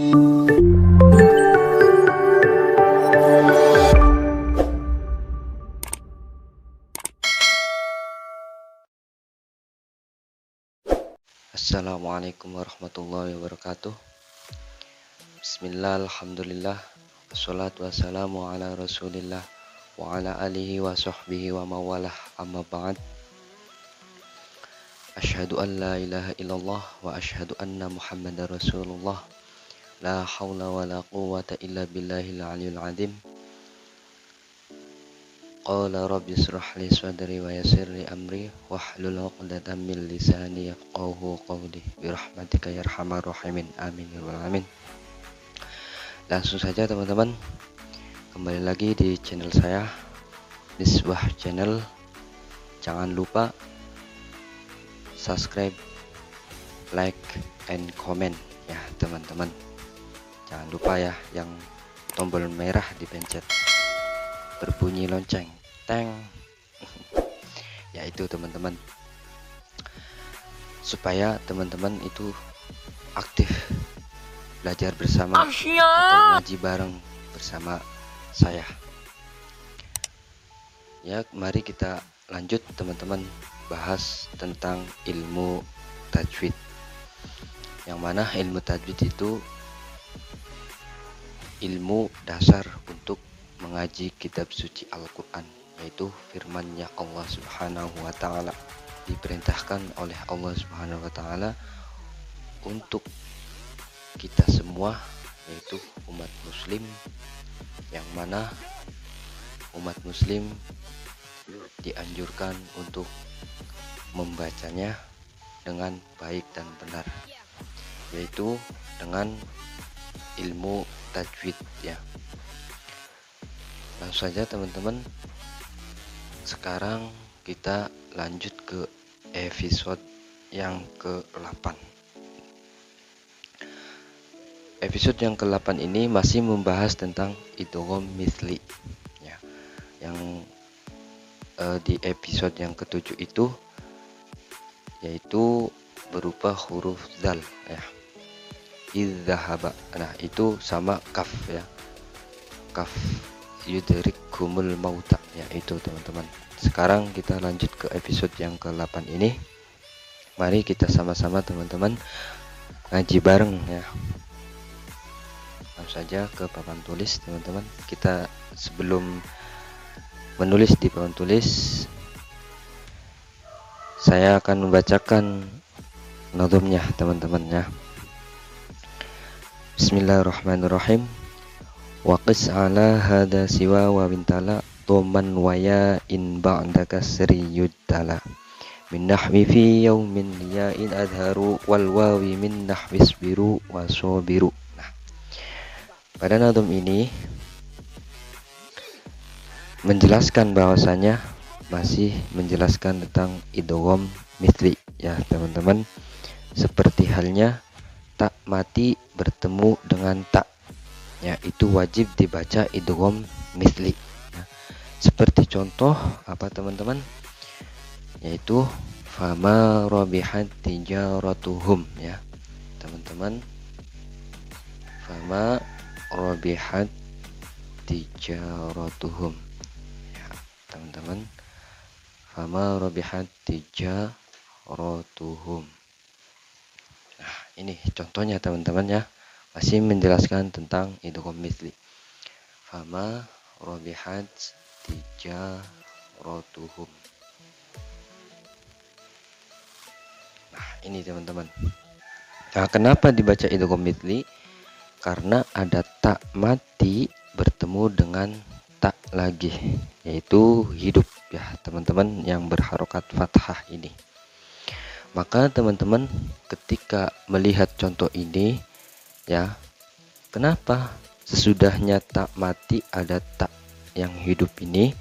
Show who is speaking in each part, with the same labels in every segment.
Speaker 1: Assalamualaikum warahmatullahi wabarakatuh. Bismillah, alhamdulillah, wassalatu wassalamu ala rasulillah wa ala alihi wa sahbihi wa mawalah, amma ba'd. Asyhadu an la ilaha illallah wa asyhadu anna muhammadar rasulullah. La hawla wa la quwwata illa billahil aliyul azim. Qala rabbi israh li sadri wa yassir li amri wahlul 'uqdatam min lisani yafqahu qawli birahmatika ya arhamar rahimin, amin ya rabbal alamin. Langsung saja teman-teman, kembali lagi di channel saya, Misbah Channel. Jangan lupa subscribe, like, and comment ya teman-teman. Jangan lupa ya yang tombol merah dipencet, berbunyi lonceng teng ya itu teman-teman, supaya teman-teman itu aktif belajar bersama atau ngaji bareng bersama saya ya. Mari kita lanjut teman-teman, bahas tentang ilmu tajwid, yang mana ilmu tajwid itu ilmu dasar untuk mengaji kitab suci Al-Quran, yaitu firman-Nya Allah Subhanahu wa Ta'ala. Diperintahkan oleh Allah Subhanahu wa Ta'ala untuk kita semua, yaitu umat muslim, yang mana umat muslim dianjurkan untuk membacanya dengan baik dan benar, yaitu dengan ilmu tajwid ya. Langsung saja teman-teman, sekarang kita lanjut ke episode yang ke-8. Episode yang ke-8 ini masih membahas tentang idgham mitsli ya. Yang di episode yang ke-7 itu yaitu berupa huruf zal ya. Idzahaba, nah itu sama kaf ya, kaf yudrikumul mauta ya, itu teman-teman. Sekarang kita lanjut ke episode yang ke-8 ini. Mari kita sama-sama teman-teman ngaji bareng ya. Langsung saja ke papan tulis teman-teman. Kita sebelum menulis di papan tulis, saya akan membacakan nazmnya teman-teman ya. Bismillahirrahmanirrahim. Waqis ala hada siwa wa bintala toman waya in ba'da kasri yudtala min nahwi fi yaumin ya'in adharu wal wawi min nahwi isbiru wa sobiru. Nah, pada nazm ini menjelaskan bahwasanya masih menjelaskan tentang idgham mitsli ya teman-teman, seperti halnya tak mati bertemu dengan tak ya, itu wajib dibaca idgham mitsli ya. Seperti contoh apa teman-teman, yaitu fama rabihat tijaratuhum ya teman-teman, fama rabihat tijaratuhum ya teman-teman, fama rabihat tijaratuhum. Nah, ini contohnya teman-teman ya, masih menjelaskan tentang idgham mitsli. Fama rabihat tijaratuhum. Nah, ini teman-teman. Nah, kenapa dibaca idgham mitsli? Karena ada tak mati bertemu dengan tak lagi, yaitu hidup ya teman-teman, yang berharokat fathah ini. Maka teman-teman ketika melihat contoh ini ya, kenapa sesudahnya tak mati ada tak yang hidup ini?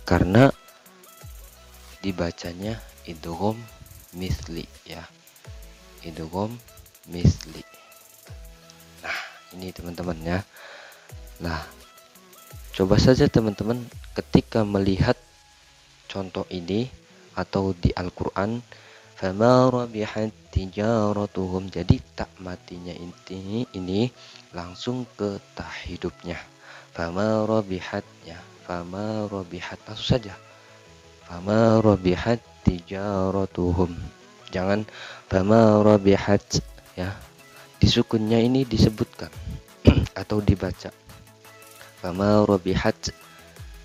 Speaker 1: Karena dibacanya idgham mitsli ya, idgham mitsli. Nah, ini teman-teman ya. Nah, coba saja teman-teman ketika melihat contoh ini atau di Al-Quran, fama rabihat tijaratuhum. Jadi tak matinya ini langsung ke ta hidupnya. Fama rabihat ya, fama rabihat langsung saja. Fama rabihat tijaratuhum. Jangan fama rabihat ya. Disukunnya ini disebutkan atau dibaca. Fama rabihat.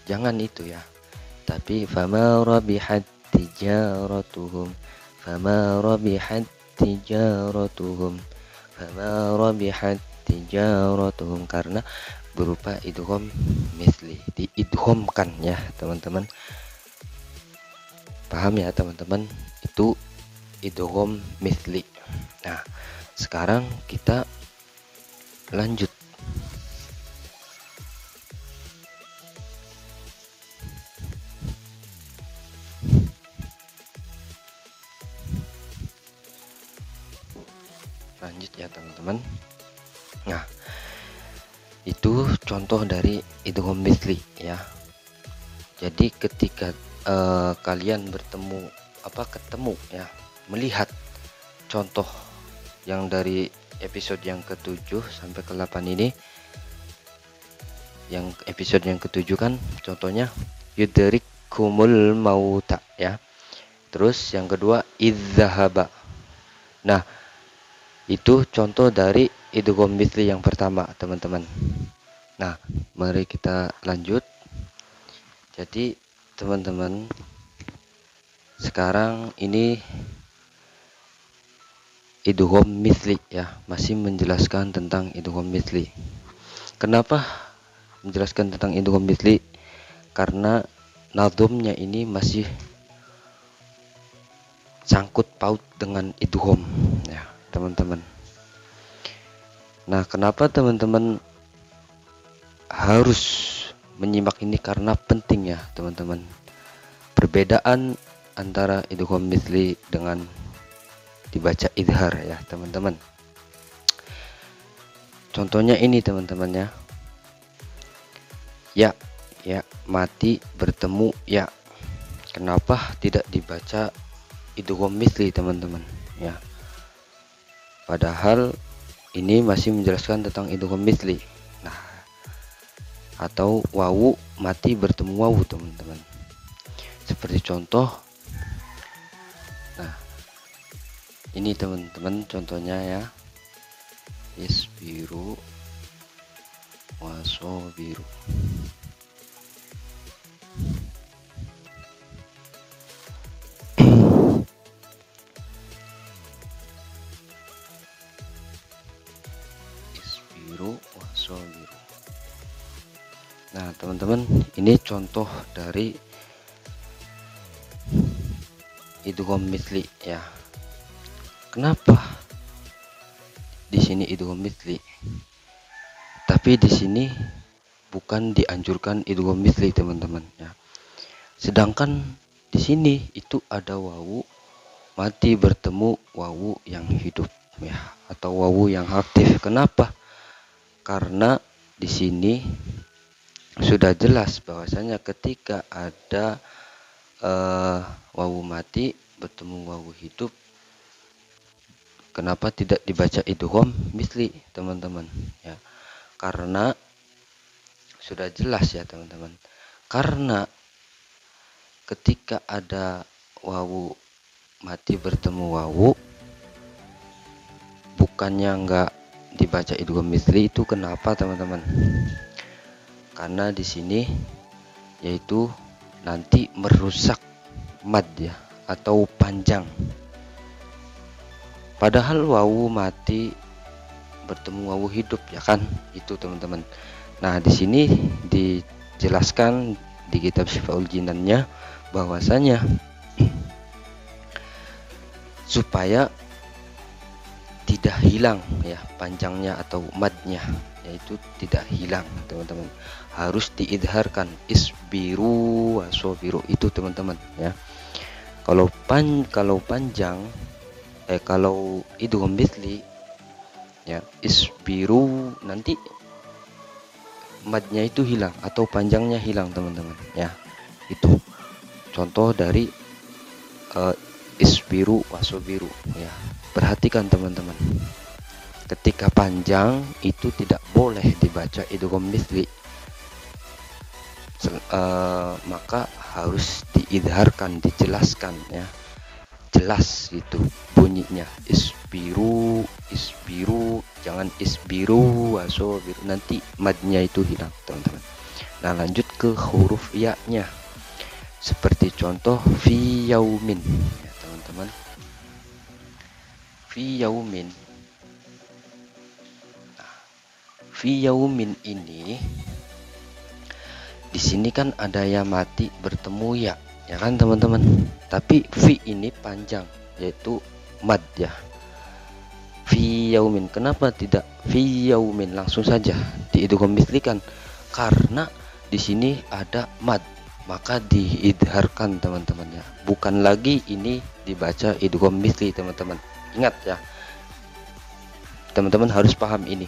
Speaker 1: Jangan itu ya. Tapi fama rabihat tijaratuhum. Fama rabihat tijaratuhum. Fama rabihat tijaratuhum, karena berupa idgham misli, diidghamkan ya teman-teman. Paham ya teman-teman? Itu idgham misli. Nah, sekarang kita lanjut. Lanjut ya teman-teman. Nah, itu contoh dari idgham misli ya. Jadi ketika kalian ketemu ya, melihat contoh yang dari episode yang ke-7 sampai ke-8 ini, yang episode yang ke-7 kan contohnya yudrikumul mauta ya. Terus yang kedua idzahaba. Nah, itu contoh dari idgham misli yang pertama teman-teman. Nah, mari kita lanjut. Jadi teman-teman, sekarang ini idgham misli ya, masih menjelaskan tentang idgham misli. Kenapa menjelaskan tentang idgham misli? Karena nadhumnya ini masih sangkut paut dengan idgham ya teman-teman. Nah, kenapa teman-teman harus menyimak ini? Karena penting ya teman-teman. Perbedaan antara idgham misli dengan dibaca idhar ya teman-teman. Contohnya ini teman-teman ya. Ya mati bertemu ya. Kenapa tidak dibaca idgham misli teman-teman ya? Padahal ini masih menjelaskan tentang idgham misli. Nah, atau wawu mati bertemu wawu teman-teman. Seperti contoh. Nah, ini teman-teman contohnya ya. Isbiru wasobiru. Isbiru wasobiru. Nah teman-teman, ini contoh dari idgham misli ya. Kenapa di sini idgham misli? Tapi di sini bukan dianjurkan idgham misli teman-teman ya. Sedangkan di sini itu ada wawu mati bertemu wawu yang hidup ya, atau wawu yang aktif. Kenapa? Karena di sini sudah jelas bahwasanya ketika ada wawu mati bertemu wawu hidup, kenapa tidak dibaca idgham misli teman-teman ya? Karena sudah jelas ya teman-teman. Karena ketika ada wawu mati bertemu wawu, bukannya enggak dibaca idgham misli. Itu kenapa teman-teman? Karena di sini yaitu nanti merusak mad ya, atau panjang. Padahal wawu mati bertemu wawu hidup ya kan, itu teman-teman. Nah, di sini dijelaskan di kitab Syifaul Jinannya bahwasanya supaya tidak hilang ya panjangnya atau madnya, yaitu tidak hilang teman-teman, harus diidharkan isbiru wasobiru itu teman-teman ya. Kalau panjang kalau idgham misli ya, isbiru nanti madnya itu hilang atau panjangnya hilang teman-teman ya. Itu contoh dari isbiru wasobiru ya. Perhatikan teman-teman, ketika panjang itu tidak boleh dibaca idgham mitsli, maka harus diidharkan, dijelaskan ya, jelas gitu bunyinya. Isbiru, isbiru, jangan isbiru wasobiru, nanti madnya itu hilang teman-teman. Nah, lanjut ke huruf ya-nya, seperti contoh fi yaumin ya teman-teman. Fi yaumin, fi yaumin ini di sini kan ada ya mati bertemu ya kan teman-teman. Tapi fi ini panjang, yaitu mad ya. Fi yaumin, kenapa tidak fi yaumin langsung saja diidgham mitslikan? Karena di sini ada mad, maka diidharkan teman-teman ya. Bukan lagi ini dibaca idgham mitsli teman-teman. Ingat ya, teman-teman harus paham ini,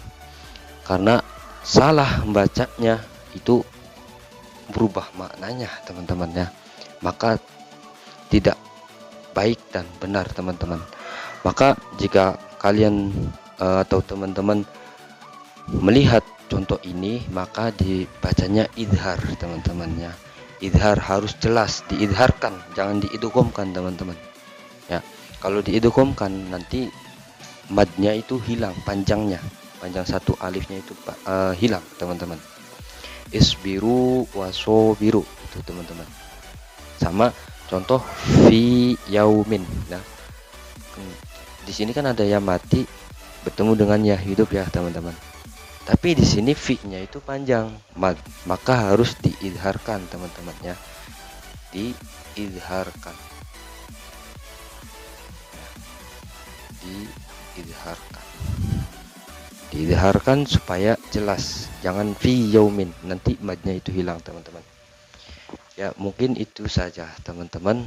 Speaker 1: karena salah membacanya itu berubah maknanya teman-teman ya, maka tidak baik dan benar teman-teman. Maka jika kalian atau teman-teman melihat contoh ini, maka dibacanya idhar teman-teman ya. Idhar harus jelas, diidharkan, jangan diidghamkan teman-teman ya. Kalau diidghamkan nanti madnya itu hilang, panjangnya, panjang satu alifnya itu hilang teman-teman. Isbiru wasobiru itu teman-teman. Sama contoh fi yaumin. Nah, di sini kan ada ya mati bertemu dengan ya hidup ya teman-teman. Tapi di sini fi-nya itu panjang, maka harus diidharkan teman-teman ya. Diidharkan. Diidharkan. Diidharkan supaya jelas, jangan fi yaumin, nanti madnya itu hilang teman-teman ya. Mungkin itu saja teman-teman.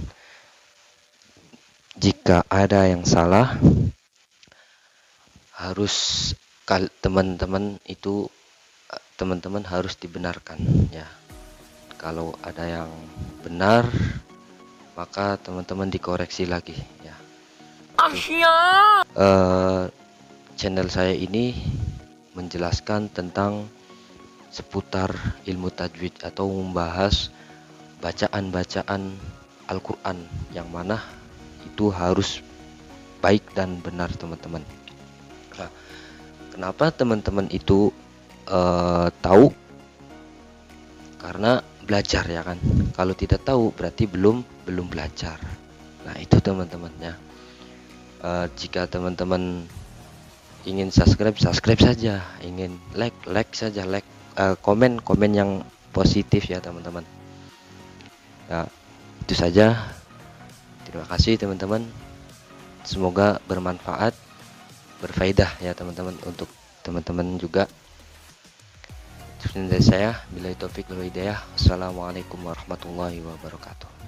Speaker 1: Jika ada yang salah, harus teman-teman harus dibenarkan ya. Kalau ada yang benar, maka teman-teman dikoreksi lagi ya. Channel saya ini menjelaskan tentang seputar ilmu tajwid atau membahas bacaan-bacaan Al-Quran yang mana itu harus baik dan benar teman-teman. Nah, kenapa teman-teman itu tahu? Karena belajar ya kan. Kalau tidak tahu berarti belum belajar. Nah itu teman-teman ya. Jika teman-teman ingin subscribe saja, ingin like saja, komen yang positif ya teman-teman ya. Itu saja, terima kasih teman-teman, semoga bermanfaat, berfaedah ya teman-teman, untuk teman-teman juga. Dari saya, billahi taufik wal hidayah. Assalamualaikum warahmatullahi wabarakatuh.